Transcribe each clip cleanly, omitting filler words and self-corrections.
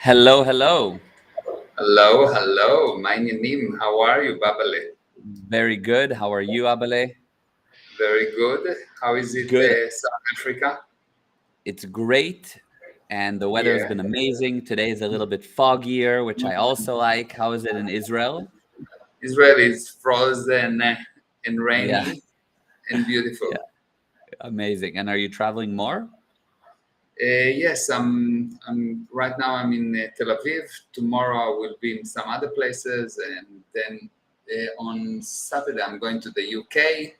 Hello, hello. Hello, hello. Nim. How are you, Babale? Very good. How are you, Abele? Very good. How is it, Good. South Africa? It's great. And the weather has Yeah. been amazing. Today is a little bit foggier, which I also like. How is it in Israel? Israel is frozen and Yeah, rainy and yeah, beautiful. amazing. And are you traveling more? Yes, I'm right now. I'm in Tel Aviv. Tomorrow I will be in some other places, and then on Saturday I'm going to the UK,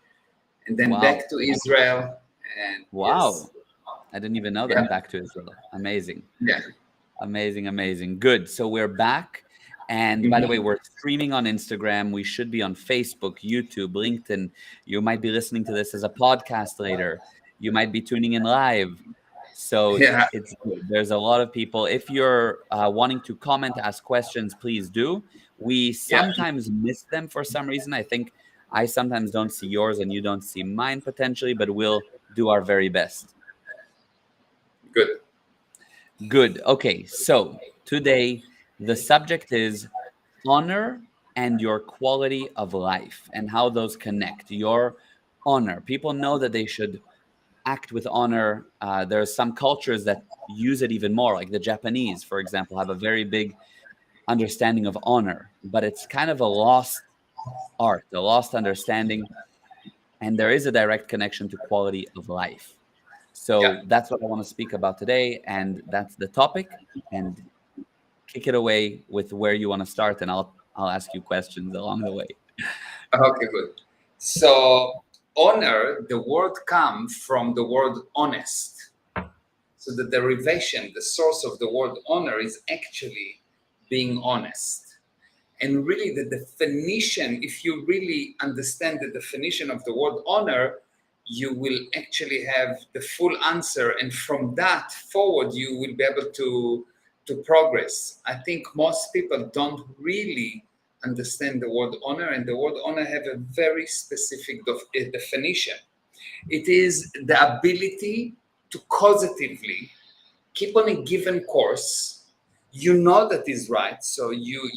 and then Wow. back to Israel. And yes, Wow. I didn't even know yeah, that. Back to Israel. Amazing. yeah. Amazing, amazing. Good. So we're back. And by the way, Mhm. we're streaming on Instagram. We should be on Facebook, YouTube, LinkedIn. You might be listening to this as a podcast later. You might be tuning in live. So Yeah, it's good. There's a lot of people. If you're wanting to comment, ask questions, please do. We yeah. sometimes miss them for some reason. I think I sometimes don't see yours and you don't see mine potentially, but we'll do our very best. Good. Good. Okay. So today, the subject is honor and your quality of life and how those connect. Your honor. People know that they should act with honor. There are some cultures that use it even more, like the Japanese, for example, have a very big understanding of honor, but it's kind of a lost art, a lost understanding. And there is a direct connection to quality of life. Yeah. So that's what I want to speak about today. And that's the topic. And kick it away with where you want to start, and I'll ask you questions along the way. Okay, good. So, honor, the word comes from the word honest. So, the derivation, the source of the word honor is actually being honest. And really, the definition, if you really understand the definition of the word honor, you will actually have the full answer. And from that forward, you will be able to progress. I think most people don't really understand the word honor, and the word honor have a very specific definition. It is the ability to causatively keep on a given course. You know that is right, so you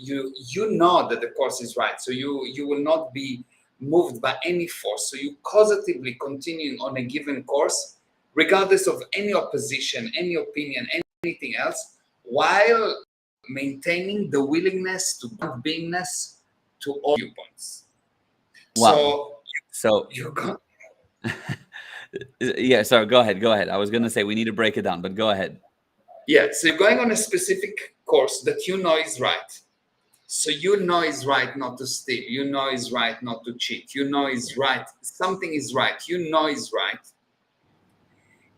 know that the course is right, so you will not be moved by any force, so you causatively continuing on a given course regardless of any opposition, any opinion, anything else, while maintaining the willingness to beingness to all viewpoints. Wow. So So you got yeah, sorry, go ahead. Go ahead. I was gonna say we need to break it down, but go ahead. yeah, so you're going on a specific course that you know is right. So you know it's right not to steal. You know it's right not to cheat. You know it's right. Something is right. You know it's right.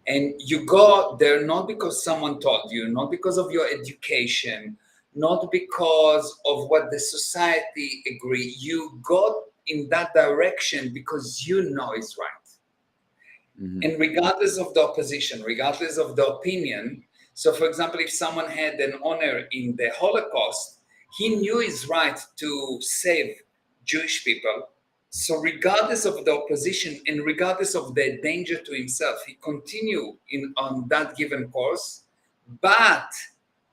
And you go there not because someone told you, not because of your education, not because of what the society agree. You go in that direction because you know it's right. Hmm. And regardless of the opposition, regardless of the opinion. So, for example, if someone had an honor in the Holocaust, he knew his right to save Jewish people. So, regardless of the opposition and regardless of the danger to himself, he continued on that given course, but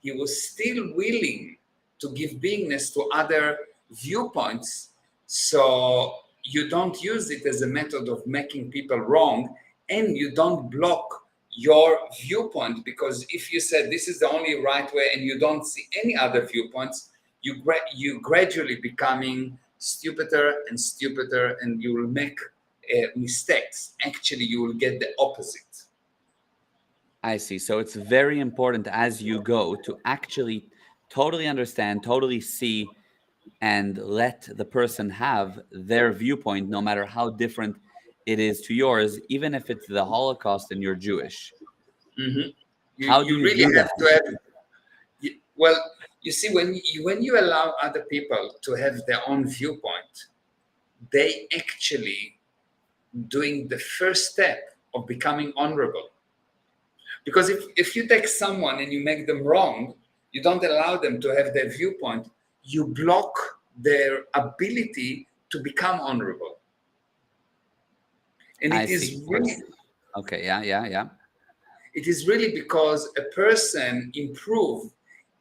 he was still willing to give beingness to other viewpoints. So you don't use it as a method of making people wrong, and you don't block your viewpoint, because if you said this is the only right way and you don't see any other viewpoints, you gradually becoming stupider and stupider, and you will make mistakes. Actually, you will get the opposite. I see. So it's very important as you go to actually totally understand, totally see, and let the person have their viewpoint, no matter how different it is to yours, even if it's the Holocaust and you're Jewish. Mhm. You How do you you really do that? have to have. Well, you see, when you allow other people to have their own viewpoint, they actually doing the first step of becoming honorable. Because if you take someone and you make them wrong, you don't allow them to have their viewpoint, you block their ability to become honorable. And I it see. is So really okay, yeah, yeah, yeah. it is really because a person improve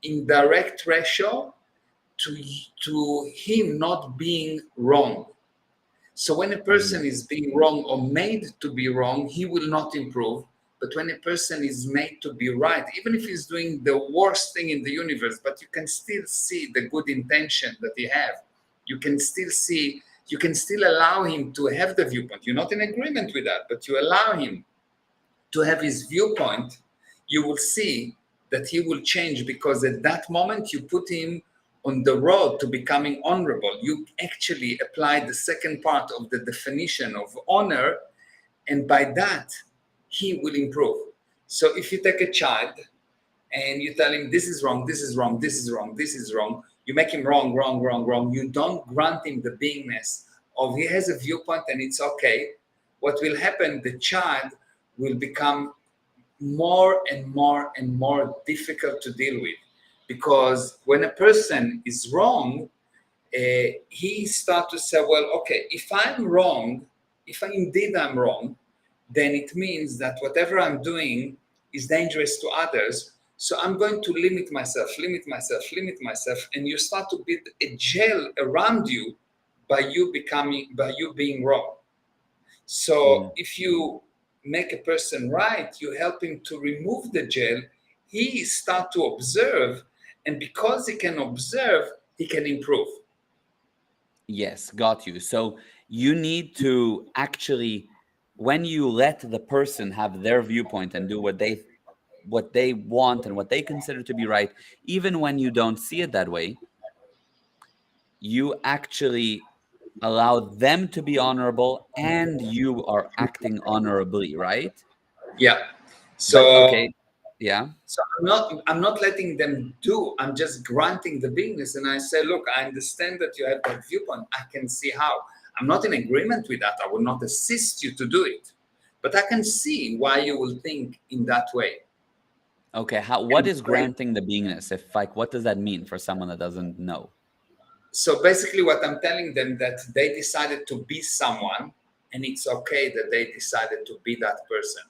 in direct ratio to him not being wrong. So when a person is being wrong or made to be wrong, he will not improve. But when a person is made to be right, even if he's doing the worst thing in the universe, but you can still see the good intention that he have. You can still see, you can still allow him to have the viewpoint. You're not in agreement with that, but you allow him to have his viewpoint. You will see that he will change, because at that moment you put him on the road to becoming honorable. You actually apply the second part of the definition of honor, and by that he will improve. So if you take a child and you tell him this is wrong, this is wrong, this is wrong, this is wrong, you make him wrong, wrong, wrong, wrong. You don't grant him the beingness of he has a viewpoint and it's okay. What will happen? The child will become more and more and more difficult to deal with, because when a person is wrong, he start to say, well, okay, if I'm wrong, if indeed I'm wrong, then it means that whatever I'm doing is dangerous to others. So I'm going to limit myself, limit myself, limit myself, and you start to build a jail around you by you being wrong. So if you make a person right, you help him to remove the jail. He start to observe, and because he can observe, he can improve. Yes, got you. So you need to actually, when you let the person have their viewpoint and do what they want and what they consider to be right, even when you don't see it that way, you actually allow them to be honorable and you are acting honorably, right? Yeah. But So okay, yeah. so I'm not letting them do. I'm just granting the beingness, and I say, look, I understand that you have that viewpoint. I can see how. I'm not in agreement with that. I will not assist you to do it, but I can see why you will think in that way. Okay, what And is great. granting the beingness? If like what does that mean for someone that doesn't know? So basically, what I'm telling them, that they decided to be someone, and it's okay that they decided to be that person.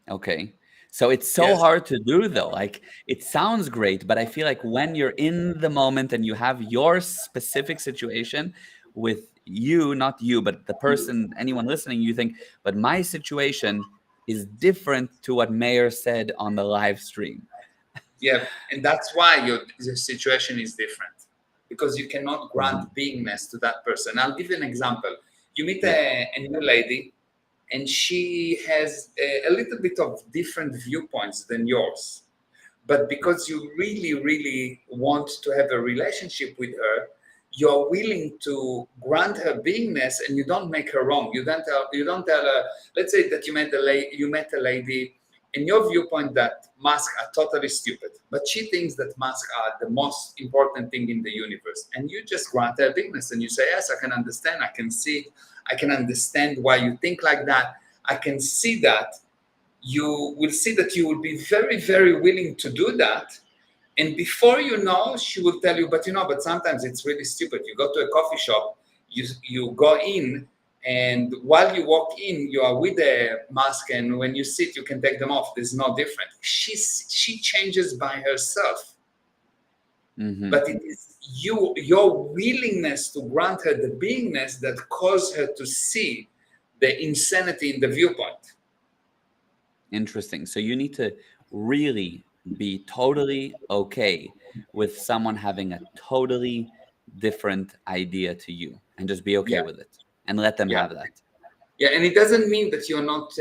Okay. So it's so Yes. hard to do though. Like it sounds great, but I feel like when you're in the moment and you have your specific situation with you, not you, but the person, anyone listening, you think, but my situation is different to what Mayor said on the live stream. Yeah, and that's why your situation is different, because you cannot grant Mhm. beingness to that person. I'll give you an example. You meet Yeah. a new lady, and she has a little bit of different viewpoints than yours. But because you really, really want to have a relationship with her, you're willing to grant her beingness, and you don't make her wrong. You don't tell her. Let's say that you met a lady, in your viewpoint that masks are totally stupid, but she thinks that masks are the most important thing in the universe, and you just grant her beingness, and you say, yes, I can understand, I can see, I can understand why you think like that. I can see that. You will see that you will be very, very willing to do that. And before you know, she will tell you, but sometimes it's really stupid. You go to a coffee shop, you go in, and while you walk in, you are with a mask, and when you sit, you can take them off. There's no different. She changes by herself, Hmm. but it is your willingness to grant her the beingness that caused her to see the insanity in the viewpoint. Interesting. So you need to really be totally okay with someone having a totally different idea to you and just be okay Yeah, with it and let them yeah. have that. Yeah, and it doesn't mean that you're not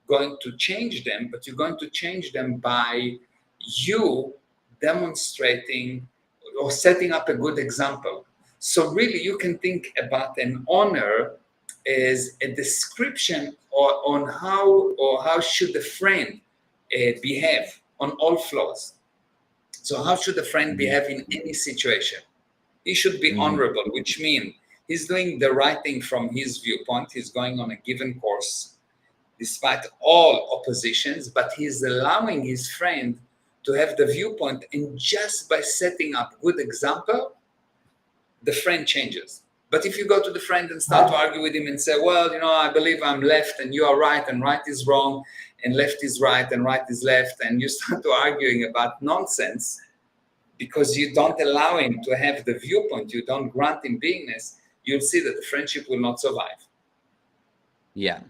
going to change them, but you're going to change them by you demonstrating or setting up a good example. So really, you can think about an honor as a description on how should a friend behave on all floors. So how should a friend Mhm. behave in any situation? He should be Mhm. honorable, which means he's doing the right thing from his viewpoint. He's going on a given course despite all oppositions, but he's allowing his friend to have the viewpoint. And just by setting up good example, the friend changes. But if you go to the friend and start to argue with him and say, well, I believe I'm left and you are right and right is wrong and left is right and right is left, and you start to arguing about nonsense because you don't allow him to have the viewpoint, you don't grant him beingness, you'll see that the friendship will not survive. Yeah.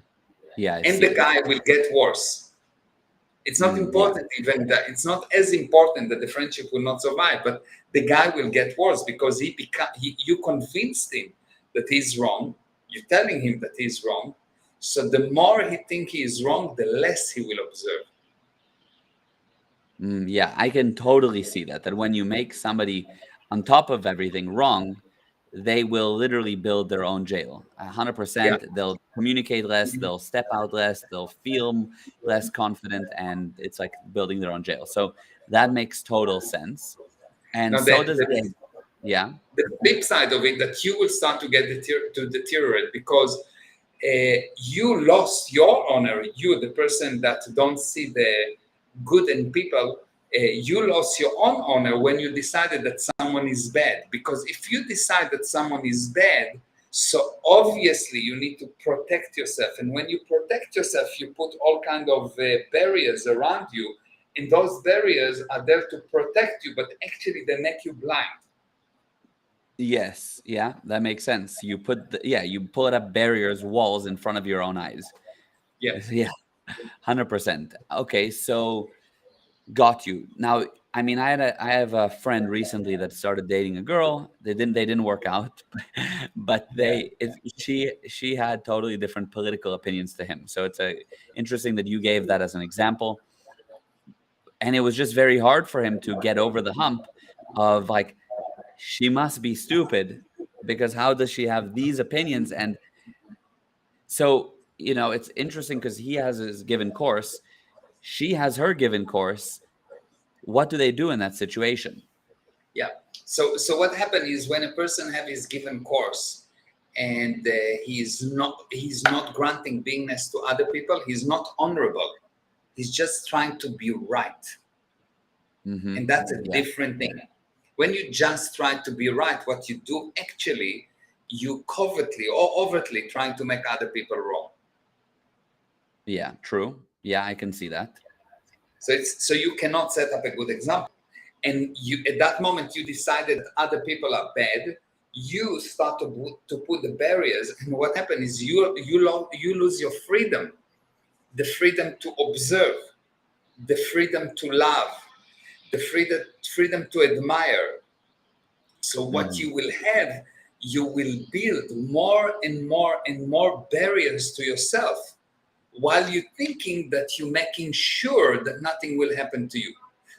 Yeah, I And see the it. guy will get worse. It's not Yeah. important even that it's not as important that the friendship will not survive, but the guy will get worse because you convinced him that he's wrong. You're telling him that he's wrong. So the more he thinks he is wrong, the less he will observe. Yeah, I can totally see that when you make somebody on top of everything wrong, they will literally build their own jail. Yeah. 100%. They'll communicate less, they'll step out less, they'll feel less confident, and it's like building their own jail. So that makes total sense. And Now so does the, yeah. the flip side of it, that you will start to get to deteriorate because you lost your honor. You, the person that don't see the good in people, you lost your own honor when you decided that someone is bad. Because if you decide that someone is bad, so obviously you need to protect yourself. And when you protect yourself, you put all kind of barriers around you. And those barriers are there to protect you, but actually they make you blind. Yes, yeah, that makes sense. You put you put up barriers, walls in front of your own eyes. Yeah. Yeah, 100%. Okay, so got you. Now, I mean, I have a friend recently that started dating a girl. They didn't work out, but Yeah. she had totally different political opinions to him. So it's interesting that you gave that as an example. And it was just very hard for him to get over the hump of like, she must be stupid because how does she have these opinions? And so, it's interesting because he has his given course, she has her given course. What do they do in that situation? Yeah. So what happened is when a person have his given course and he's not granting beingness to other people, he's not honorable. He's just trying to be right, and that's a Yeah. different thing. When you just try to be right, what you do actually, you covertly or overtly trying to make other people wrong. Yeah, true. Yeah, I can see that. So you cannot set up a good example. And you at that moment you decided other people are bad. You start to put the barriers, and what happens is you lose your freedom, the freedom to observe, the freedom to love, the freedom to admire. So what Mhm. you will have, you will build more and more and more barriers to yourself while you're thinking that you're making sure that nothing will happen to you.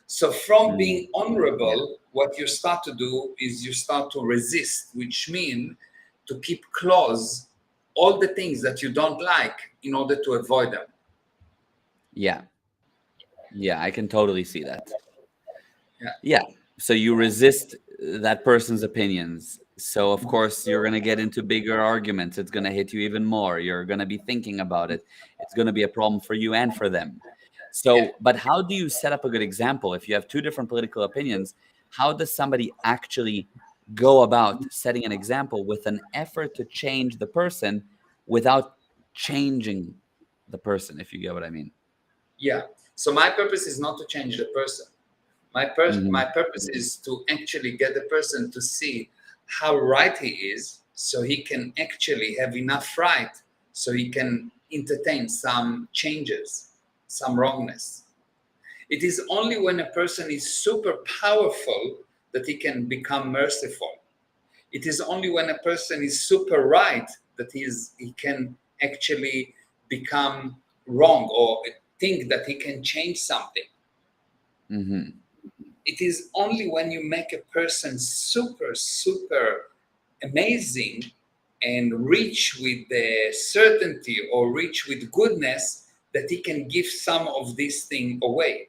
So from Mm. being Yeah. honorable, what you start to do is you start to resist, which means to keep close all the things that you don't like in order to avoid them. Yeah. Yeah, I can totally see that. Yeah. Yeah. So you resist that person's opinions. So of course you're going to get into bigger arguments. It's going to hit you even more. You're going to be thinking about it. It's going to be a problem for you and for them. Yeah. So, but how do you set up a good example if you have two different political opinions? How does somebody actually go about setting an example with an effort to change the person without changing the person, if you get what I mean? Yeah. So my purpose is not to change the person. My Hmm. purpose is to actually get the person to see how right he is, so he can actually have enough right, so he can entertain some changes, some wrongness. It is only when a person is super powerful that he can become merciful. It is only when a person is super right that he can actually become wrong or think that he can change something. Hmm. It is only when you make a person super, super amazing and rich with the certainty or rich with goodness that he can give some of this thing away.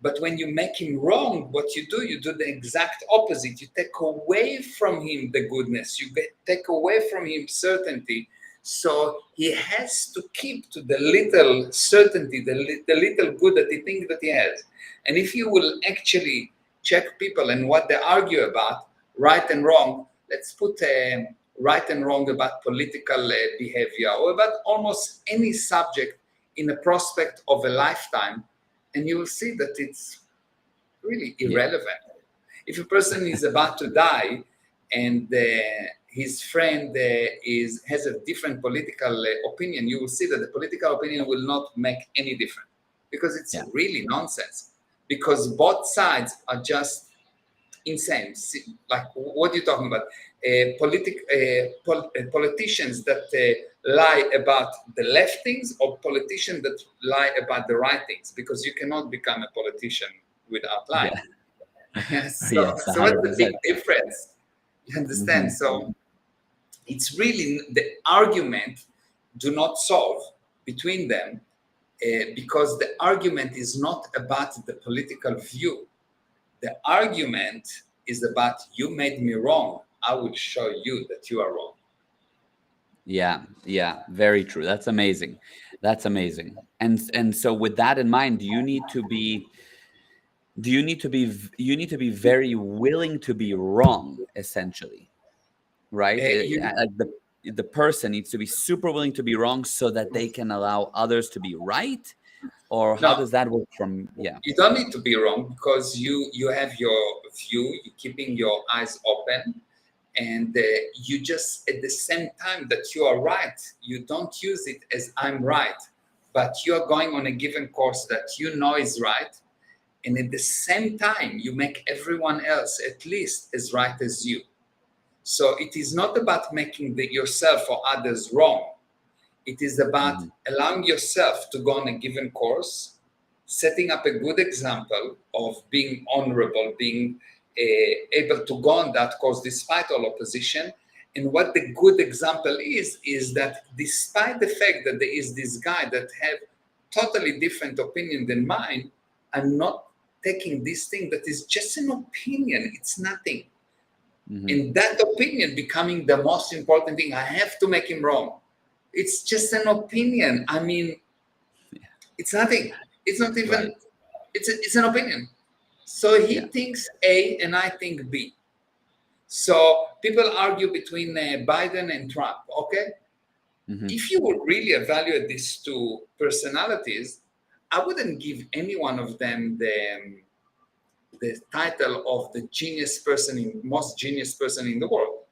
But when you make him wrong, what you do the exact opposite. You take away from him the goodness. Take away from him certainty. So he has to keep to the little certainty, the little good that he thinks that he has. And if you will actually check people and what they argue about, right and wrong, let's put right and wrong about political behavior, or about almost any subject in a prospect of a lifetime, and you will see that it's really Yeah. irrelevant. If a person is about to die and his friend has a different political opinion, you will see that the political opinion will not make any difference, because it's Yeah. really nonsense. Because both sides are just insane. Like, what are you talking about? Politicians that lie about the left things, or politicians that lie about the right things, because you cannot become a politician without lying. Yeah. so, Yes, so what's the big 100%. difference? You understand? Hmm. So it's really the argument do not solve between them, because the argument is not about the political view. The argument is about, you made me wrong, I will show you that you are wrong. Yeah, yeah, very true. That's amazing. That's amazing. And so with that in mind, you need to be very willing to be wrong, essentially, right? You Like the person needs to be super willing to be wrong so that they can allow others to be right, or how No, does that work from yeah. you don't need to be wrong, because you have your view, you're keeping your eyes open, and you just, at the same time that you are right, you don't use it as I'm right, but you are going on a given course that you know is right, and at the same time you make everyone else at least as right as you. So it is not about making yourself or others wrong. It is about Mhm. allowing yourself to go on a given course, setting up a good example of being honorable, being able to go on that course despite all opposition. And what the good example is that despite the fact that there is this guy that have totally different opinion than mine, I'm not taking this thing that is just an opinion. It's nothing. Mhm. And that opinion becoming the most important thing. I have to make him wrong. It's just an opinion. I mean, it's nothing. It's not even, Right. it's an opinion. So Yeah. he thinks A and I think B. So people argue between Biden and Trump, okay? Mhm. If you would really evaluate these two personalities, I wouldn't give any one of them the title of the most genius person in the world.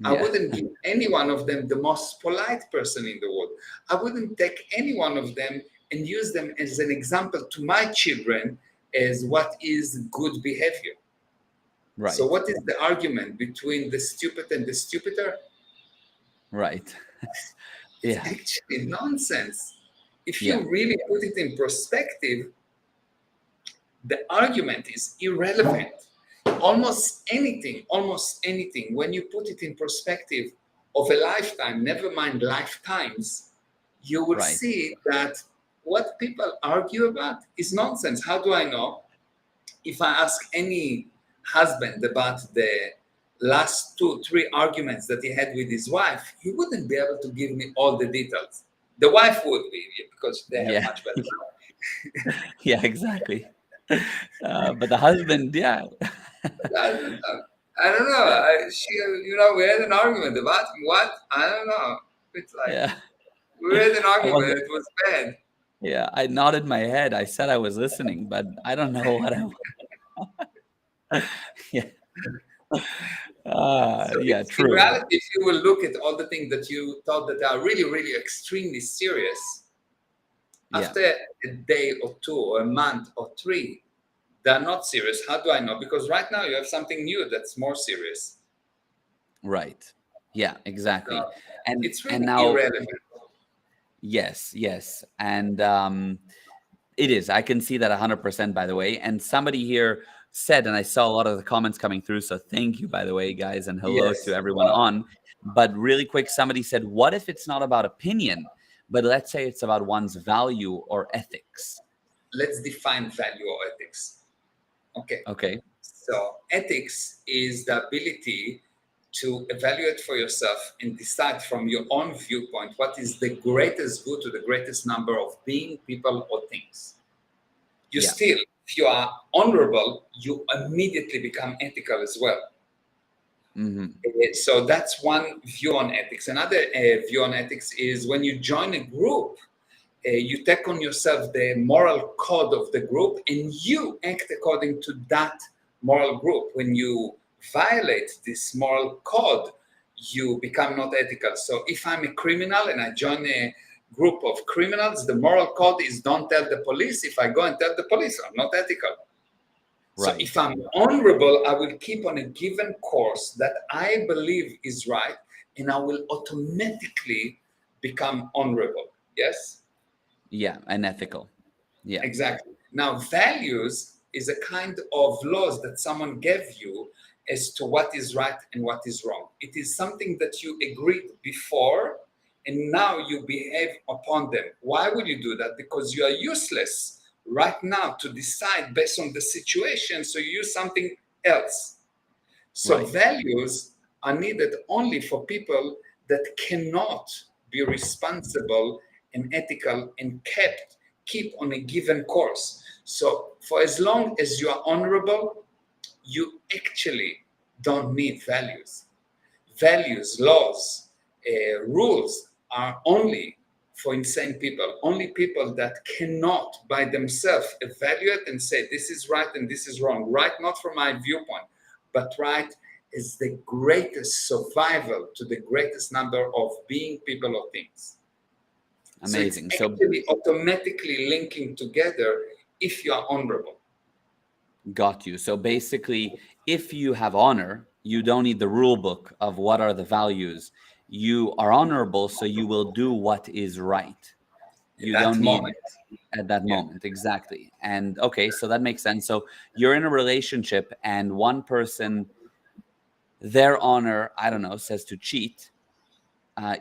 I Yeah. wouldn't give any one of them the most polite person in the world. I wouldn't take any one of them and use them as an example to my children as what is good behavior. So, Right. what is the argument between the stupid and the stupider? Right. It's Yeah. actually nonsense. If Yeah. you really put it in perspective, the argument is irrelevant. Almost anything, when you put it in perspective of a lifetime, never mind lifetimes, you will Right. see that what people argue about is nonsense. How do I know? If I ask any husband about the last 2, 3 arguments that he had with his wife, he wouldn't be able to give me all the details. The wife would be, because they have Yeah. much better knowledge. Yeah, exactly. But the husband, yeah. I don't know. Yeah. We had an argument about what? I don't know. It's like, Yeah. we had an I was argument. It was bad. yeah, I nodded my head. I said I was listening, but I don't know what yeah. So Yeah, it's, in true. reality, if you will look at all the things that you thought that are really, really extremely serious, Yeah. after a day or 2 or a month or 3, they are not serious. How do I know? Because right now you have something new that's more serious. Right. Yeah, So exactly. it's And really now irrelevant. yes, yes. And it is. I can see that 100% by the way. And somebody here said, and I saw a lot of the comments coming through, so thank you by the way, guys, and hello to Yes. everyone on. But really quick, somebody said, what if it's not about opinion, but let's say it's about one's value or ethics? Let's define value or ethics. Okay. Okay. So ethics is the ability to evaluate for yourself and decide from your own viewpoint what is the greatest good to the greatest number of being, people, or things. You Yeah. still, if you are honorable, you immediately become ethical as well. Hmm. So that's one view on ethics. Another view on ethics is when you join a group, you take on yourself the moral code of the group and you act according to that moral group. When you violate this moral code, you become not ethical. So if I'm a criminal and I join a group of criminals, the moral code is don't tell the police. If I go and tell the police, I'm not ethical. So if Right. I'm honorable, I will keep on a given course that I believe is right, and I will automatically become honorable. Yes? Yeah, and ethical. Yeah. Exactly. Now, values is a kind of laws that someone gave you as to what is right and what is wrong. It is something that you agreed before and now you behave upon them. Why will you do that? Because you are useless right now to decide based on the situation, so you use something else. So Right. values are needed only for people that cannot be responsible and ethical and keep on a given course. So for as long as you are honorable, you actually don't need values. Values, laws, rules are only for insane people, only people that cannot by themselves evaluate and say this is right and this is wrong. Right, not from my viewpoint, but right is the greatest survival to the greatest number of being, people, or things. So it's Amazing. So actually automatically linking together if you are honorable. got you. So basically, if you have honor, you don't need the rule book of what are the values. You are honorable, so you will do what is right. At You that don't need moment. at that Yeah. moment. Exactly. And okay, so that makes sense. So you're in a relationship and one person, their honor, I don't know, says to cheat,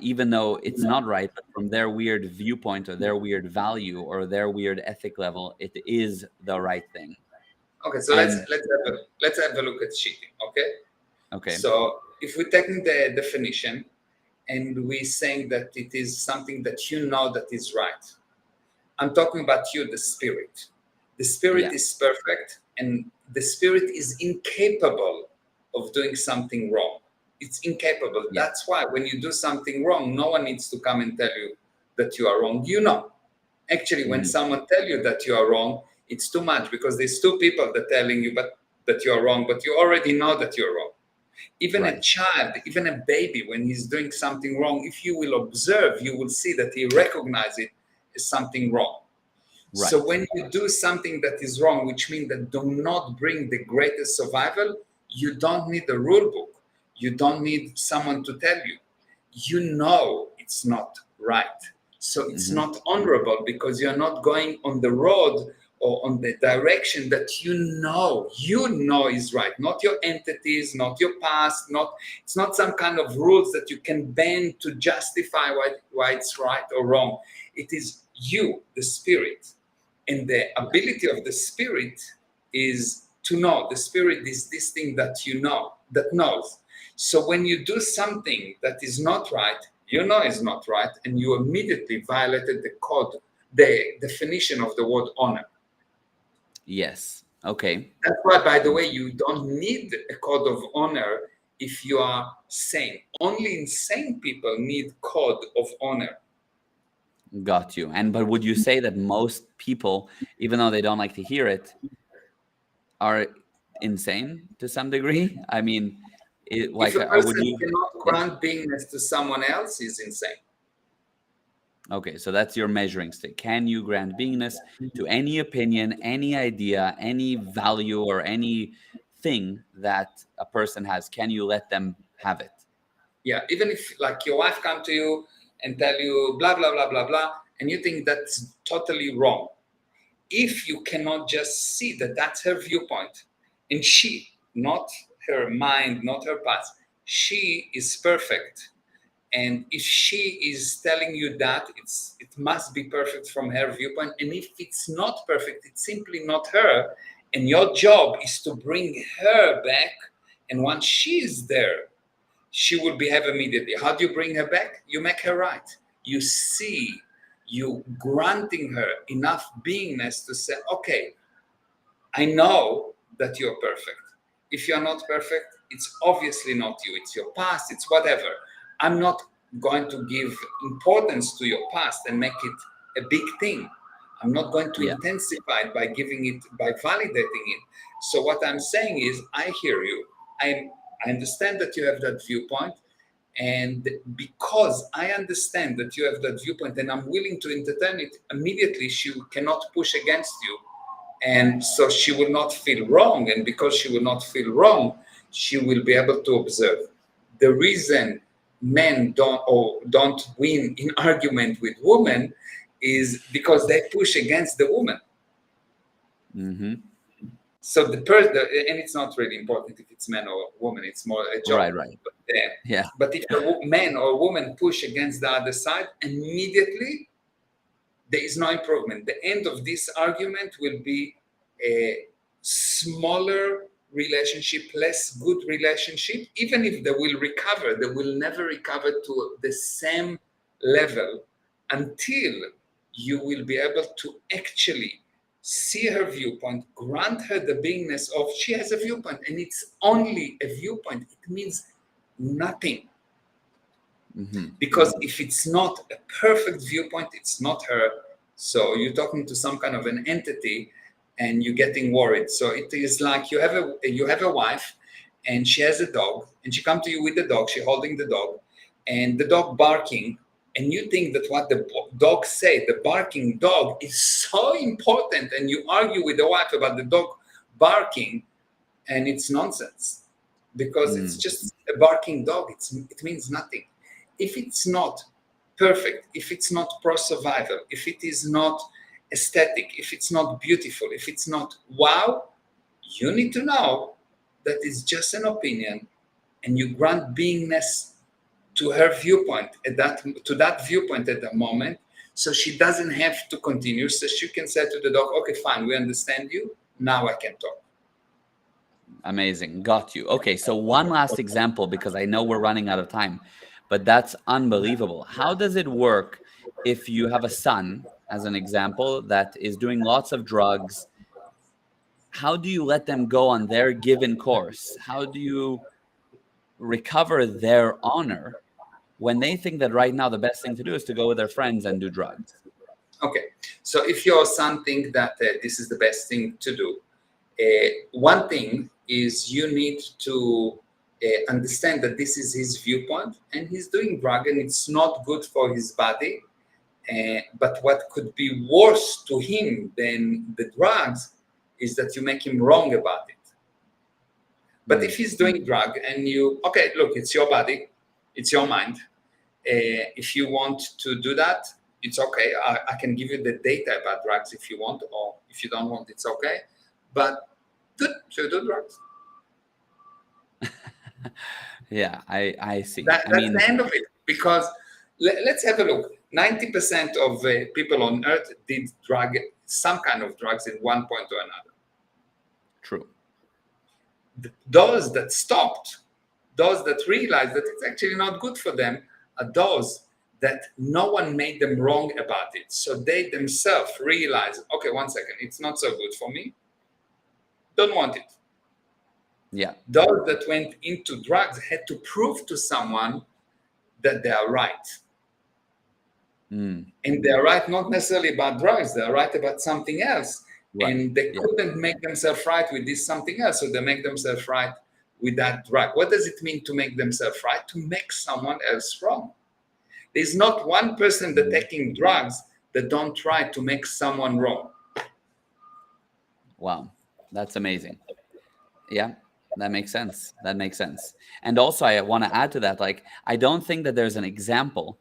even though it's not right, but from their weird viewpoint or their weird value or their weird ethic level, it is the right thing. Okay, so let's And let's have a look at cheating. Okay, okay, so if we take the definition and we saying that it is something that you know that is right, I'm talking about you, the spirit. The spirit yeah, is perfect, and the spirit is incapable of doing something wrong. It's incapable. yeah, That's why when you do something wrong, no one needs to come and tell you that you are wrong. You know. Actually, when mhm, someone tell you that you are wrong, it's too much because there's two people that telling you but that you are wrong, but you already know that you're wrong. Even a right, child, even a baby, when he's doing something wrong, if you will observe, you will see that he recognizes it as something wrong. So right, when you do something that is wrong, which means that do not bring the greatest survival, you don't need a rule book. You don't need someone to tell you. You know it's not right. So it's hmm, not honorable because you're not going on the road or on the direction that you know is right. Not your entities, not your past, not it's not some kind of rules that you can bend to justify why it's right or wrong. It is you, the spirit. And the ability of the spirit is to know. The spirit is this thing that you know, that knows. So when you do something that is not right, you know is not right, and you immediately violated the code, the definition of the word honor. yes, okay, That's why, by the way, you don't need a code of honor if you are sane. Only insane people need code of honor. got you. And but would you say that most people, even though they don't like to hear it, are insane to some degree? I mean, If a would person you? cannot Yeah. grant beingness to someone else, he's insane. Okay, so that's your measuring stick. Can you grant beingness to any opinion, any idea, any value, or any thing that a person has? Can you let them have it? Yeah, even if like your wife come to you and tell you blah blah blah blah blah, and you think that's totally wrong. If you cannot just see that that's her viewpoint, and she, not her mind, not her past, she is perfect. And if she is telling you that, it must be perfect from her viewpoint. And if it's not perfect, it's simply not her. And your job is to bring her back. And once she is there, she will behave immediately. How do you bring her back? You make her right. You see, you granting her enough beingness to say, okay, I know that you're perfect. If you're not perfect, It's obviously not you. It's your past. It's whatever. I'm not going to give importance to your past and make it a big thing. I'm not going to Yeah. intensify it by giving it, by validating it. So what I'm saying is, I hear you. I understand that you have that viewpoint. And because I understand that you have that viewpoint and I'm willing to entertain it, immediately she cannot push against you. And so she will not feel wrong. And because she will not feel wrong, she will be able to observe. The reason men don't win in argument with women is because they push against the woman. Mm-hmm. So the person, and it's not really important if it's man or woman, it's more a joke. Right. But, Yeah. but if a man or woman push against the other side, immediately there is no improvement. The end of this argument will be a smaller relationship, less good relationship. Even if they will recover, they will never recover to the same level until you will be able to actually see her viewpoint, grant her the beingness of she has a viewpoint, and it's only a viewpoint. It means nothing. Mm-hmm. Because if it's not a perfect viewpoint, it's not her. So you're talking to some kind of an entity and you're getting worried. So it is like you have a wife and she has a dog and she comes to you with the dog, she's holding the dog and the dog barking, and you think that what the dog say, the barking dog, is so important, and you argue with the wife about the dog barking, and it's nonsense because it's just a barking dog. It means nothing. If it's not perfect, if it's not pro-survival, if it is not aesthetic, if it's not beautiful, if it's not wow, you need to know that it's just an opinion, and you grant beingness to her viewpoint to that viewpoint at the moment, so she doesn't have to continue. So she can say to the dog, okay, fine, we understand you. Now I can talk. Amazing. Got you. Okay, so one last example, because I know we're running out of time, but that's unbelievable. How does it work if you have a son, as an example, that is doing lots of drugs? How do you let them go on their given course? How do you recover their honor when they think that right now the best thing to do is to go with their friends and do drugs? Okay, so if your son thinks that this is the best thing to do, one thing is you need to understand that this is his viewpoint and he's doing drug and it's not good for his body. But what could be worse to him than the drugs is that you make him wrong about it. But if he's doing drug and okay, look, it's your body, it's your mind. If you want to do that, it's okay. I can give you the data about drugs if you want, or if you don't want, it's okay. But good to do drugs. Yeah, I see. That's the end of it. Because let's have a look. 90% of people on Earth did some kind of drugs at one point or another. True. Those that stopped, those that realized that it's actually not good for them, are those that no one made them wrong about it. So they themselves realize, okay, 1 second, it's not so good for me. Don't want it. Yeah. Those that went into drugs had to prove to someone that they are right. And they are right not necessarily about drugs, they are right about something else. Right. And they couldn't make themselves right with this something else, so they make themselves right with that drug. What does it mean to make themselves right? To make someone else wrong. There's not one person that taking drugs that don't try to make someone wrong. Wow, that's amazing. Yeah, that makes sense. That makes sense. And also, I want to add to that, like, I don't think that there's an example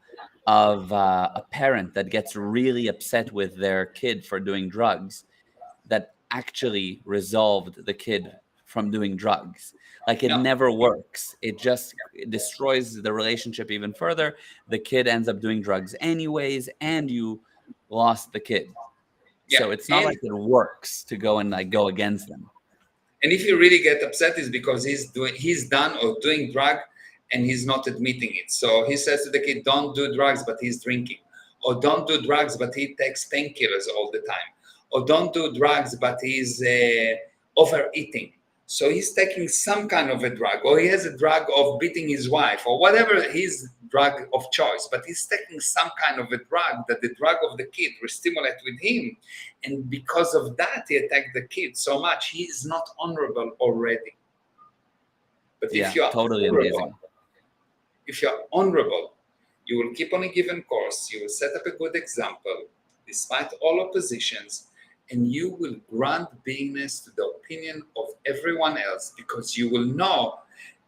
of a parent that gets really upset with their kid for doing drugs that actually resolved the kid from doing drugs. Like, it never works. It just destroys the relationship even further. The kid ends up doing drugs anyways, and you lost the kid. Yeah. So it's not like it works to go and like go against them. And if you really get upset, it's because he's done or doing drug and he's not admitting it. So he says to the kid, don't do drugs, but he's drinking. Or don't do drugs, but he takes painkillers all the time. Or don't do drugs, but he's overeating. So he's taking some kind of a drug, or he has a drug of beating his wife, or whatever his drug of choice, but he's taking some kind of a drug that the drug of the kid will stimulate with him. And because of that, he attacked the kid so much. He is not honorable already. But Yeah, totally amazing. if you're honorable, you will keep on a given course, you will set up a good example, despite all oppositions, and you will grant beingness to the opinion of everyone else, because you will know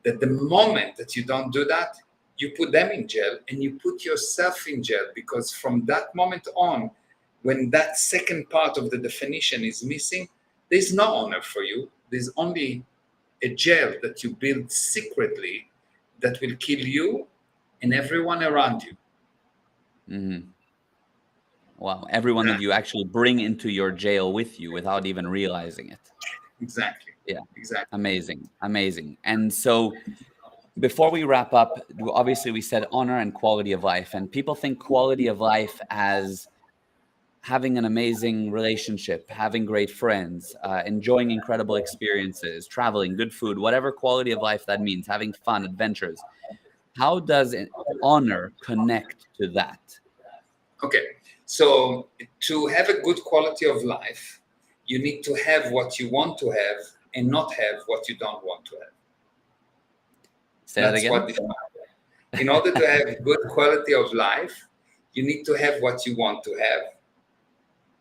that the moment that you don't do that, you put them in jail and you put yourself in jail, because from that moment on, when that second part of the definition is missing, there's no honor for you. There's only a jail that you build secretly that will kill you and everyone around you. Mm-hmm. Wow. Everyone that you actually bring into your jail with you without even realizing it. Exactly. Yeah. Exactly. Amazing. Amazing. And so before we wrap up, obviously we said honor and quality of life. And people think quality of life as having an amazing relationship, having great friends, enjoying incredible experiences, traveling, good food, whatever quality of life that means, having fun, adventures. How does honor connect to that? Okay. So to have a good quality of life, you need to have what you want to have and not have what you don't want to have. Say that That's again. what defines it. In order to have good quality of life, you need to have what you want to have.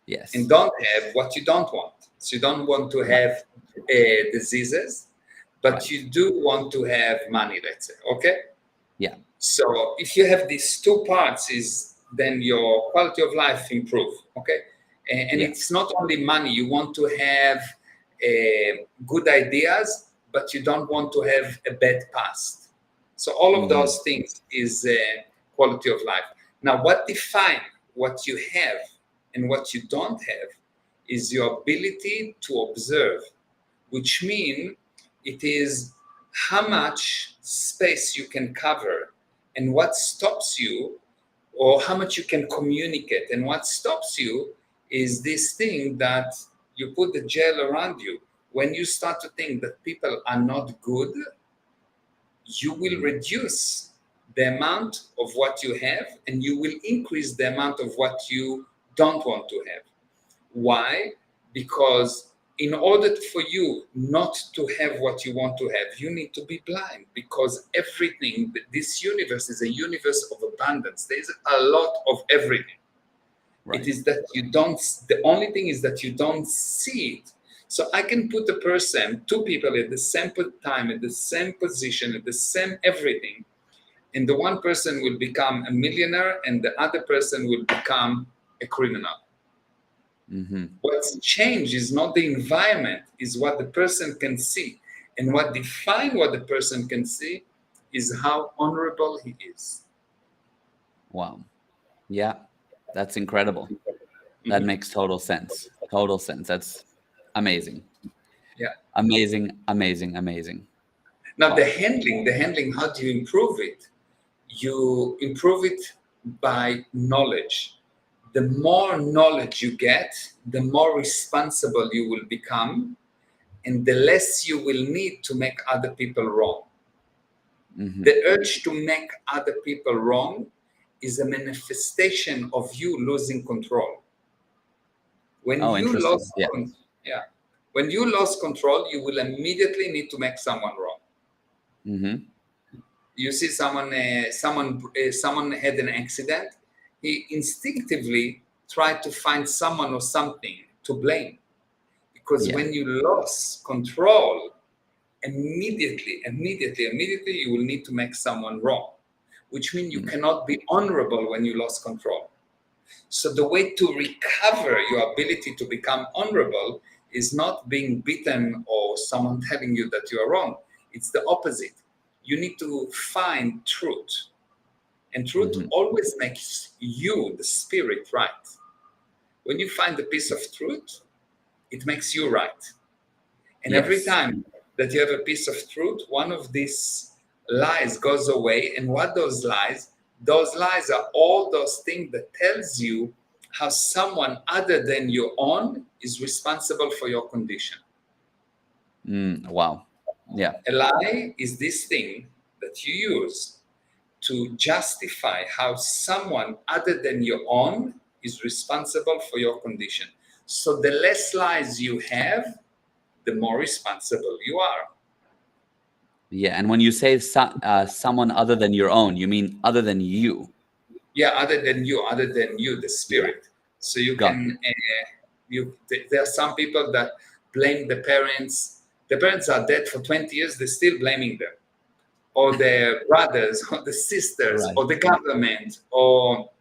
Yes. And don't have what you don't want. So you don't want to have diseases, but Right. you do want to have money, let's say. Okay. Yeah. So if you have these two parts, is then your quality of life improve. Okay. And Yeah. it's not only money. You want to have good ideas, but you don't want to have a bad past. So all of those things is quality of life. Now, what define what you have and what you don't have is your ability to observe, which means it is how much space you can cover and what stops you, or how much you can communicate. And what stops you is this thing that you put the jail around you. When you start to think that people are not good, you will reduce the amount of what you have and you will increase the amount of what you don't want to have. Why? Because in order for you not to have what you want to have, you need to be blind, because everything, this universe is a universe of abundance. There's a lot of everything. Right. It is that you don't, the only thing is that you don't see it. So I can put a person, two people at the same time, at the same position, at the same everything, and the one person will become a millionaire and the other person will become a criminal. What's changed is not the environment, is what the person can see. And what defines what the person can see is how honorable he is. Wow. Yeah. That's incredible. That makes total sense. Total sense. That's amazing. Yeah. Amazing, amazing, amazing. Now Wow. the handling, how do you improve it? You improve it by knowledge. The more knowledge you get, the more responsible you will become, and the less you will need to make other people wrong. The urge to make other people wrong is a manifestation of you losing control. When Oh, you interesting. lost, Yeah. when you lost control, you will immediately need to make someone wrong. You see someone had an accident, he instinctively tried to find someone or something to blame, because when you lost control, immediately you will need to make someone wrong, which means you cannot be honorable when you lost control. So the way to recover your ability to become honorable is not being beaten or someone telling you that you are wrong. It's the opposite. You need to find truth. And truth always makes you, the spirit, right. When you find the piece of truth, it makes you right. And every time that you have a piece of truth, one of these lies goes away. And what those lies are all those things that tells you how someone other than your own is responsible for your condition. Wow. Yeah. A lie is this thing that you use to justify how someone other than your own is responsible for your condition. So the less lies you have, the more responsible you are. Yeah. And when you say someone other than your own, you mean other than you. Yeah, other than you, the Yeah. spirit. So you Got can, there are some people that blame the parents. The parents are dead for 20 years, they're still blaming them, or the brothers, or the it. sisters, Right. or the government, or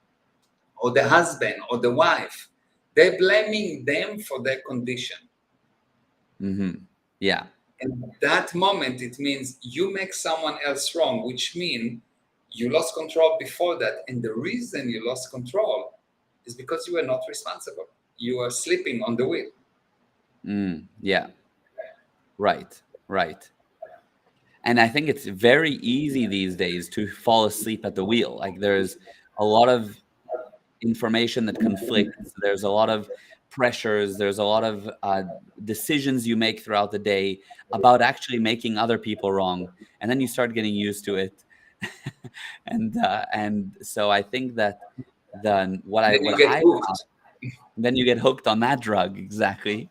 the husband, or the wife. They're blaming them for their condition. Mm-hmm. Yeah. And that moment, it means you make someone else wrong, which means you lost control before that. And the reason you lost control is because you were not responsible. You were sleeping on the wheel. Yeah. Right. Right. And I think it's very easy these days to fall asleep at the wheel. Like there's a lot of information that conflicts. There's a lot of pressures. There's a lot of decisions you make throughout the day about actually making other people wrong, and then you start getting used to it. And so I think that then Then what you get I found, hooked. then you get hooked on that drug exactly.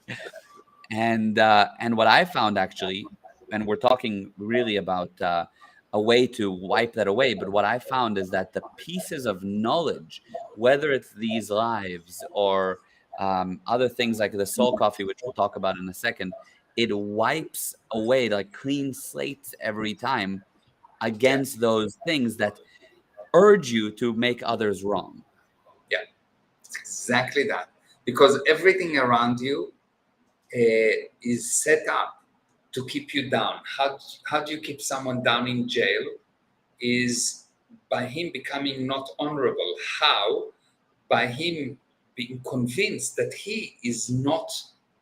And what I found actually, and we're talking really about a way to wipe that away. But what I found is that the pieces of knowledge, whether it's these lives or other things like the soul coffee, which we'll talk about in a second, it wipes away like clean slates every time Yeah, against those things that urge you to make others wrong. yeah, it's exactly that. Because everything around you is set up to keep you down. How do you keep someone down in jail? Is by him becoming not honorable. How? By him being convinced that he is not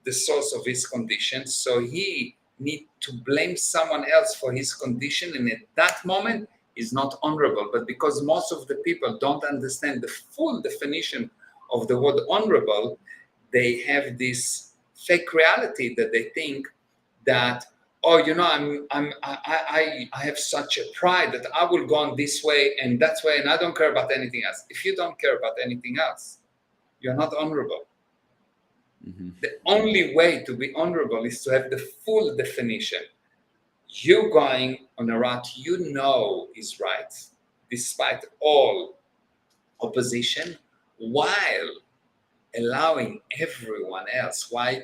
the source of his condition, so he need to blame someone else for his condition, and at that moment is not honorable. But because most of the people don't understand the full definition of the word honorable, they have this fake reality that they think that, oh, I have such a pride that I will go on this way and that way, and I don't care about anything else. If you don't care about anything else, you're not honorable. Hmm. The only way to be honorable is to have the full definition. You going on a route you know is right, despite all opposition, while allowing everyone else, while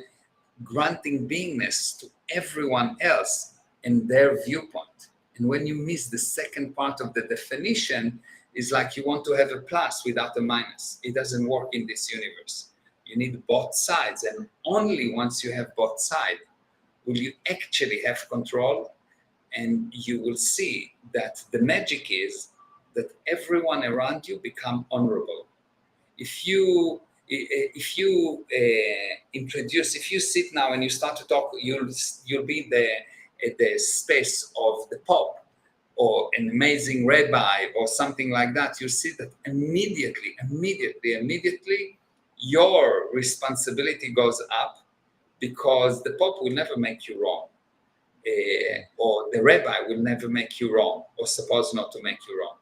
granting beingness to everyone else and their viewpoint. And when you miss the second part of the definition, it's like you want to have a plus without a minus. It doesn't work in this universe. You need both sides, and only once you have both sides will you actually have control, and you will see that the magic is that everyone around you become honorable. If you sit now and you start to talk, you'll be the space of the Pope or an amazing rabbi or something like that. You see that immediately your responsibility goes up, because the Pope will never make you wrong, or the rabbi will never make you wrong, or supposed not to make you wrong.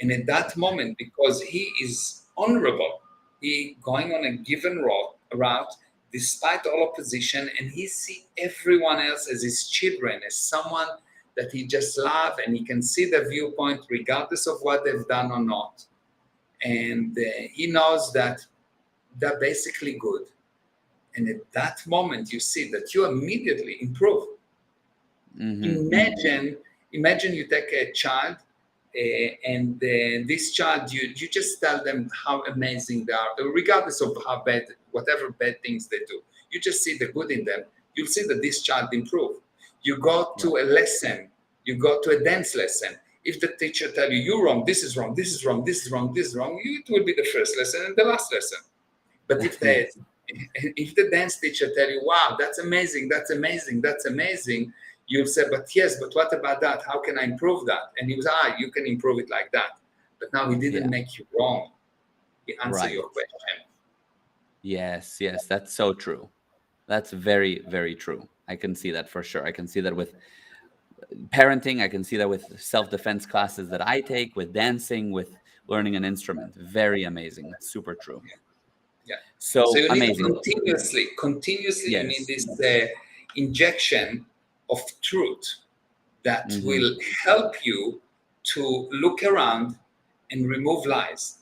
And at that moment, because he is honorable, he going on a given route despite all opposition, and he see everyone else as his children, as someone that he just love, and he can see their viewpoint regardless of what they've done or not. And he knows that they're basically good. And at that moment, you see that you immediately improve. Hmm. Imagine you take a child, and this child, you just tell them how amazing they are, regardless of how bad, whatever bad things they do. You just see the good in them. You'll see that this child improve. You go to Right. a lesson, you go to a dance lesson. If the teacher tell you you're wrong, this is wrong, this is wrong, this is wrong, this is wrong, it will be the first lesson and the last lesson. But Yes. if the dance teacher tell you, wow, that's amazing, that's amazing, that's amazing, you'll say, but yes, but what about that? How can I improve that? And he was, you can improve it like that. But now he didn't Yeah. make you wrong. He answered Right. your question. Yes. Yes. That's so true. That's very, very true. I can see that for sure. I can see that with parenting. I can see that with self-defense classes that I take, with dancing, with learning an instrument. Very amazing. Super true. Yeah. Yeah. So So you need amazing. continuously, you need Yes. this injection of truth that Hmm. will help you to look around and remove lies.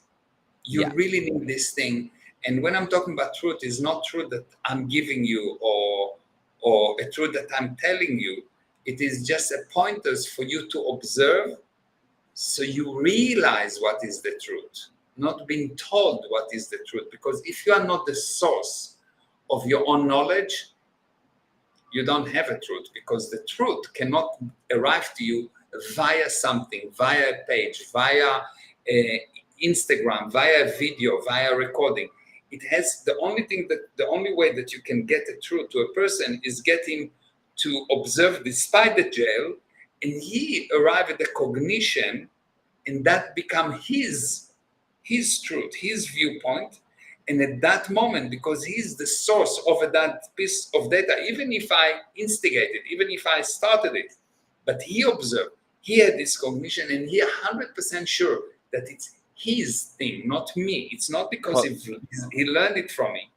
You Yeah. really need this thing. And when I'm talking about truth, it's not truth that I'm giving you or a truth that I'm telling you. It is just a pointers for you to observe so you realize what is the truth, not being told what is the truth. Because if you are not the source of your own knowledge, you don't have a truth, because the truth cannot arrive to you via something, via a page, via Instagram, via video, via recording. It has the only way that you can get the truth to a person is get him to observe despite the jail, and he arrive at the cognition, and that become his truth, his viewpoint. And at that moment, because he's the source of that piece of data, even if I instigated, even if I started it, but he observed, he had this cognition, and he 100% sure that it's his thing, not me. It's not because Co- he learned it from me.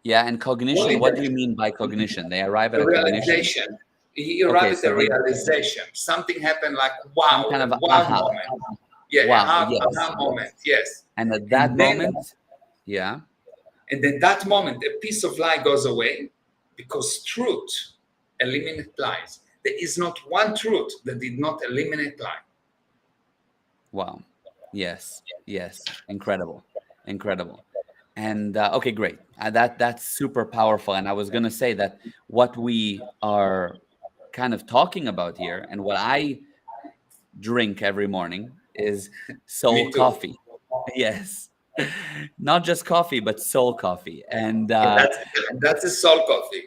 yeah, and cognition. Only What do you that, mean by cognition? They arrive at a a cognition. realization. He Okay, arrived at so a they realization. Something happened like some wow, kind a of wow aha. moment. Yeah, Wow. Yes. aha moment. Yes. And at that And then moment, yeah. And then that moment, a piece of lie goes away, because truth eliminates lies. There is not one truth that did not eliminate lie. Wow. Yes. Yes. Incredible. Incredible. And okay, great. That's super powerful. And I was gonna say that what we are kind of talking about here, and what I drink every morning, is soul Me too. coffee. Yes, not just coffee, but soul coffee. And Yeah, that's a soul coffee.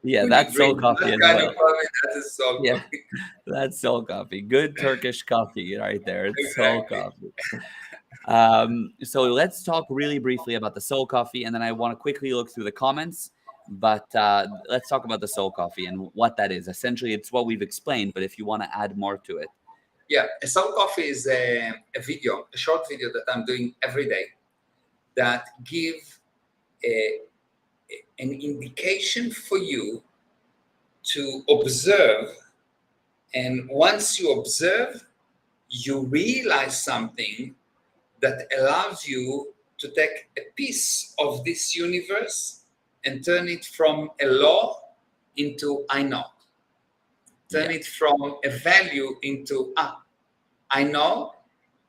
yeah, When you that's soul drink coffee that as kind of well. coffee, that's a soul Yeah, coffee. that's soul coffee. Good Turkish coffee right there. It's soul Exactly. coffee. So let's talk really briefly about the soul coffee, and then I want to quickly look through the comments. But let's talk about the soul coffee and what that is. Essentially, it's what we've explained, but if you want to add more to it. Yeah, a soul coffee is a video, a short video that I'm doing every day that give a, an indication for you to observe. And once you observe, you realize something that allows you to take a piece of this universe and turn it from a law into I know. Turn Yeah. it from a value into I know.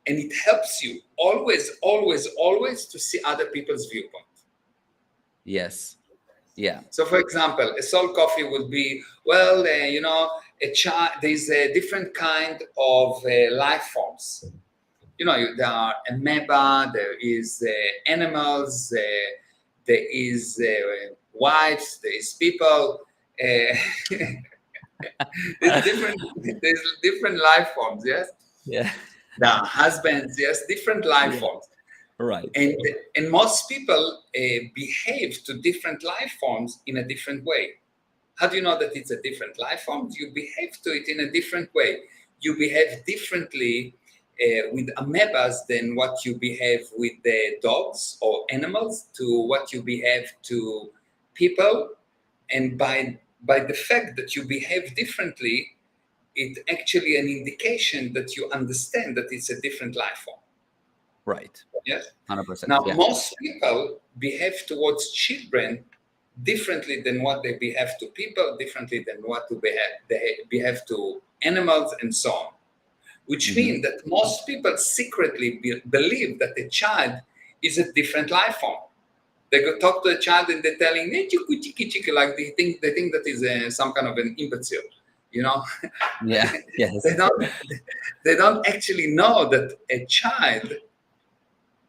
And it helps you always, always, always to see other people's viewpoint. Yes. Yeah. So, for example, a soul coffee would be, well, a child. There's a different kind of life forms. There are amoeba, there is animals, there is wives, there is people. Uh, there's different life forms. Yes, Yeah. there are husbands. Yes, different life Yeah. forms. Right. And most people behave to different life forms in a different way. How do you know that it's a different life form? You behave to it in a different way. You behave differently with amoebas than what you behave with the dogs or animals, to what you behave to people. And by the fact that you behave differently, it's actually an indication that you understand that it's a different life form. Right. Yes. 100%. Now, Yeah. most people behave towards children differently than what they behave to people, differently than what they behave to animals, and so on. Which Hmm. means that most people secretly believe that a child is a different life form. They go talk to a child and they're telling, "Hey, chiku, chiki, chiki," like they think that is some kind of an imbecile, you know. Yeah. they Yes. don't they don't actually know that a child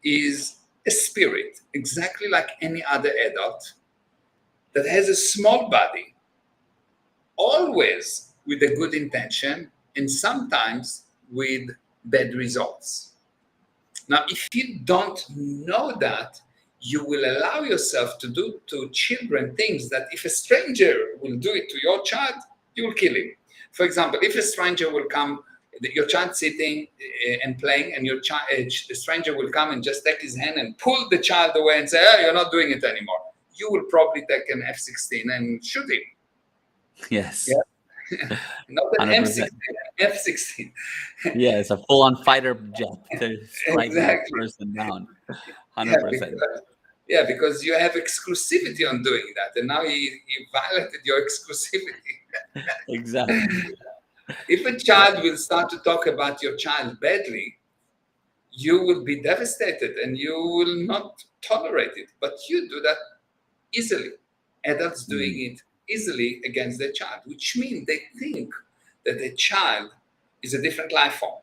is a spirit, exactly like any other adult, that has a small body, always with a good intention and sometimes with bad results. Now, if you don't know that, you will allow yourself to do to children things that if a stranger will do it to your child, you will kill him. For example, if a stranger will come, your child sitting and playing, and the stranger will come and just take his hand and pull the child away and say, "Oh, you're not doing it anymore." You will probably take an F-16 and shoot him. Yes. Yeah, not an 100%. M16, F-16. Yeah, it's a full-on fighter jet to strike that Exactly. person down. Yeah, 100%. because you have exclusivity on doing that, and now you violated your exclusivity. Exactly. If a child will start to talk about your child badly, you will be devastated and you will not tolerate it. But you do that easily. Adults doing Mm, it easily against their child, which means they think that the child is a different life form.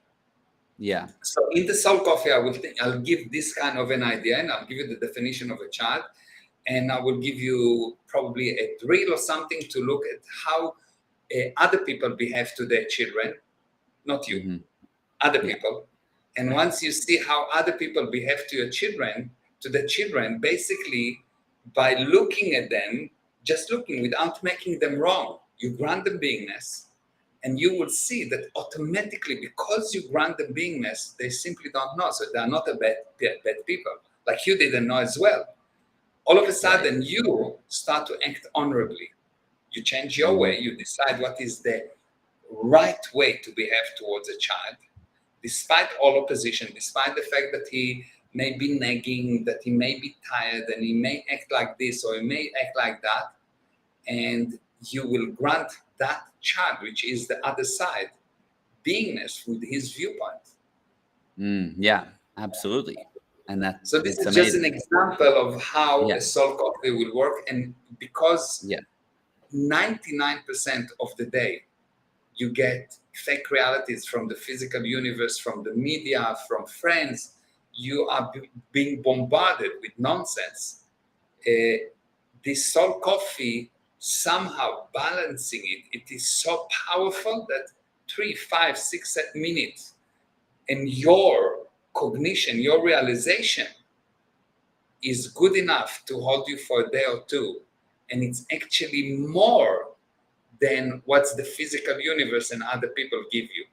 yeah. So in the Soul Coffee, I'll give this kind of an idea, and I'll give you the definition of a child, and I will give you probably a drill or something to look at how other people behave to their children, not you, Hmm. other Yeah. people. And once you see how other people behave to your children, to the children, basically by looking at them, just looking without making them wrong, you grant them beingness, and you will see that automatically, because you grant them beingness, they simply don't know. So they are not a bad people, like you didn't know as well. All of a Right. sudden, you start to act honorably. You change your Hmm. way. You decide what is the right way to behave towards a child, despite all opposition, despite the fact that he may be nagging, that he may be tired, and he may act like this or he may act like that. And you will grant that child, which is the other side, beingness with his viewpoint. Yeah, absolutely. And that So this it's is just an amazing. example of how Yeah. a soul coffee will work. And because Yeah. 99% of the day you get fake realities from the physical universe, from the media, from friends, you are being bombarded with nonsense. This soul coffee, somehow balancing it is so powerful that 3, 5, 6 minutes and your cognition, your realization is good enough to hold you for a day or two. And it's actually more than what the physical universe and other people give you.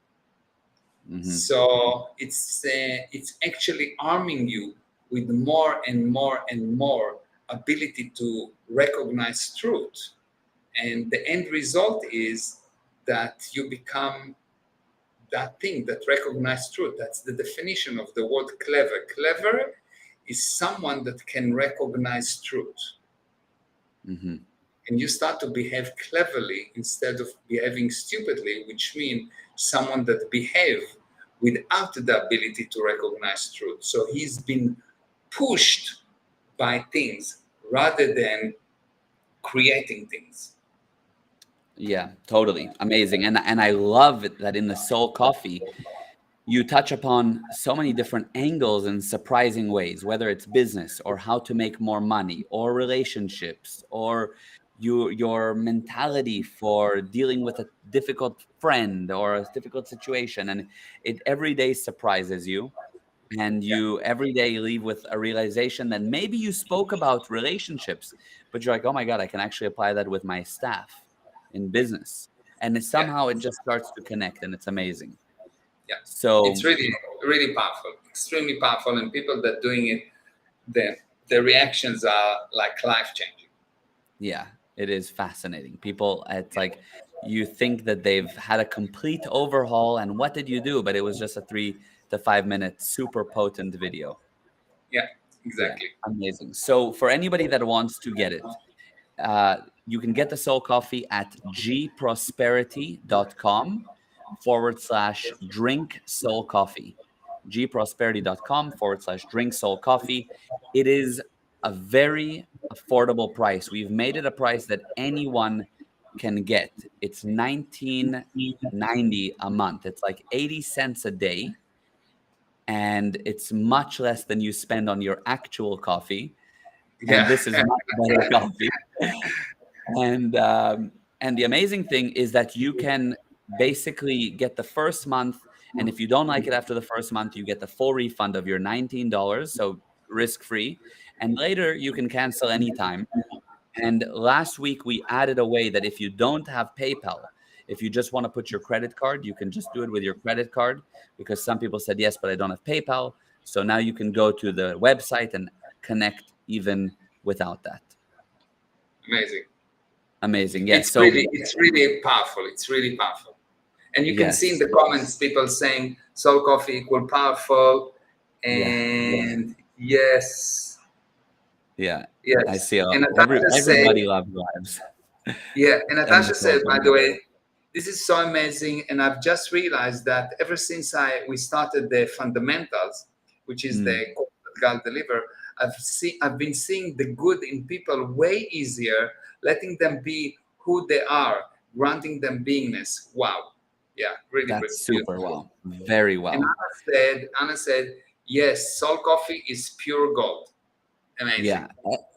Hmm. So it's actually arming you with more and more and more ability to recognize truth. And the end result is that you become that thing that recognizes truth. That's the definition of the word clever. Clever is someone that can recognize truth. Hmm. And you start to behave cleverly instead of behaving stupidly, which means someone that behave without the ability to recognize truth. So he's been pushed by things rather than creating things. Yeah, totally. Amazing. And I love it that in the Soul Coffee, you touch upon so many different angles in surprising ways, whether it's business or how to make more money or relationships or your mentality for dealing with a difficult friend or a difficult situation. And it every day surprises you. And Yeah, you every day leave with a realization that maybe you spoke about relationships, but you're like, oh my God, I can actually apply that with my staff in business. And yeah, somehow it just starts to connect and it's amazing. yeah. It's So really, really powerful, extremely powerful. And people that doing it, the the reactions are like life changing. yeah, it is fascinating. People, it's like you think that they've had a complete overhaul, and what did you do? But it was just a 3 to 5 minute super potent video. Yeah, Yeah, exactly. amazing. So for anybody that wants to get it, you can get the Soul Coffee at gprosperity.com/drink soul coffee. gprosperity.com/drink soul coffee. It is a very affordable price. We've made it a price that anyone can get. It's 19.90 a month. It's like 80 cents a day, and it's much less than you spend on your actual coffee. And Yeah, this is much better coffee. And the amazing thing is that you can basically get the first month, and if you don't like it after the first month, you get the full refund of your $19. So risk-free, and later you can cancel anytime. And last week we added a way that if you don't have PayPal, if you just want to put your credit card, you can just do it with your credit card, because some people said yes, but I don't have PayPal. So now you can go to the website and connect even without that. Amazing. Amazing. Yes. So It's really powerful. It's really powerful. And you can see in yes. the comments people saying soul coffee equal powerful. Yeah. And yes, Yeah. I yes. see. And Natasha said, Everybody loves lives. yeah, and And the Natasha soul said, by the coffee. way, this is so amazing. And I've just realized that ever since we started the fundamentals, which is Mm, the course that God deliver, I've been seeing the good in people way easier, letting them be who they are, granting them beingness. Wow. Yeah, really that's super beautiful. well. Very And well. Anna said, yes, soul coffee is pure gold. Amazing. Yeah,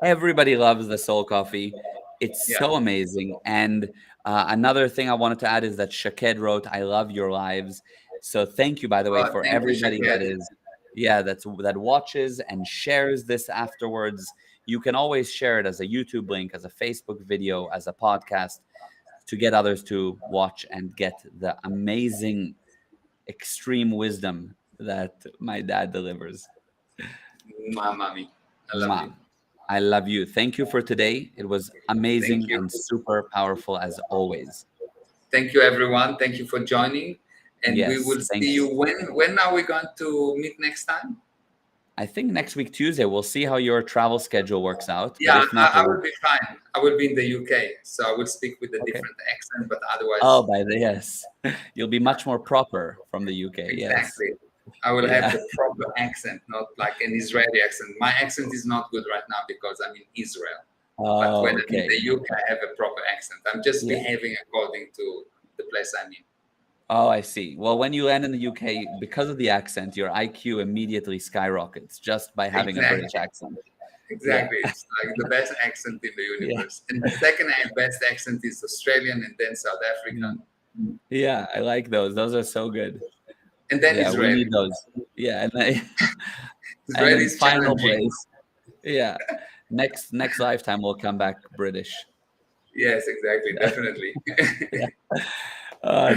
everybody loves the soul coffee. It's Yeah. so amazing. And another thing I wanted to add is that Shaked wrote, "I love your lives." So thank you, by the way, for Thank you, everybody that Shaked. is, yeah, that watches and shares this afterwards. You can always share it as a YouTube link, as a Facebook video, as a podcast, to get others to watch and get the amazing, extreme wisdom that my dad delivers. Mommy. I love you. Mwah. I love you. Thank you for today. It was Thank amazing you. and super powerful as always. Thank you, everyone. Thank you for joining. And we Yes, will see thank you you. when are we going to meet next time? I think next week, Tuesday, we'll see how your travel schedule works out. But Yeah, if not, I we'll. will be fine. I will be in the UK, so I will speak with a Okay. different accent, but Oh, otherwise, by the yes. You'll be much more proper from the UK. Yes. exactly. I will have Yeah. the proper accent, not like an Israeli accent. My accent is not good right now because I'm in Israel. But when Oh, I'm in okay. the UK, I have a proper accent. I'm just Yeah. behaving according to the place I'm in. Oh, I see. Well, when you land in the UK, because of the accent, your IQ immediately skyrockets just by having a British Exactly. accent. Yeah. Exactly. It's like the best accent in the Yeah. universe. And the second best accent is Australian and then South Mm. African Yeah, I like those. Those are so good. and then Yeah, we Israeli. need those. Yeah, and then, and Israeli in is final challenging. place, yeah, next lifetime we'll come back British. Yes, exactly. Yeah, Definitely. yeah.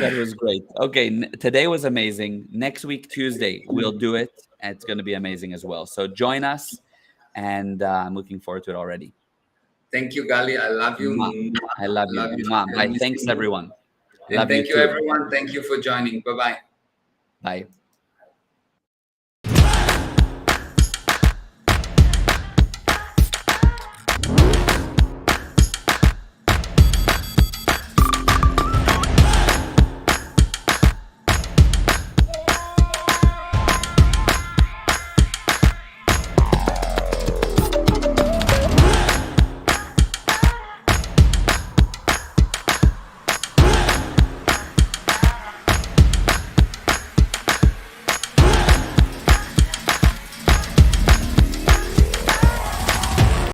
That was great. Okay, today was amazing. Next week Tuesday we'll do it, and it's going to be amazing as well. So join us, and I'm looking forward to it already. Thank you, Gali. I love you. Mwah. I love you. Love you. Mwah. And Bye. missing Thanks you. everyone. And Love you thank you, too. everyone. Thank you for joining. Bye bye. Bye.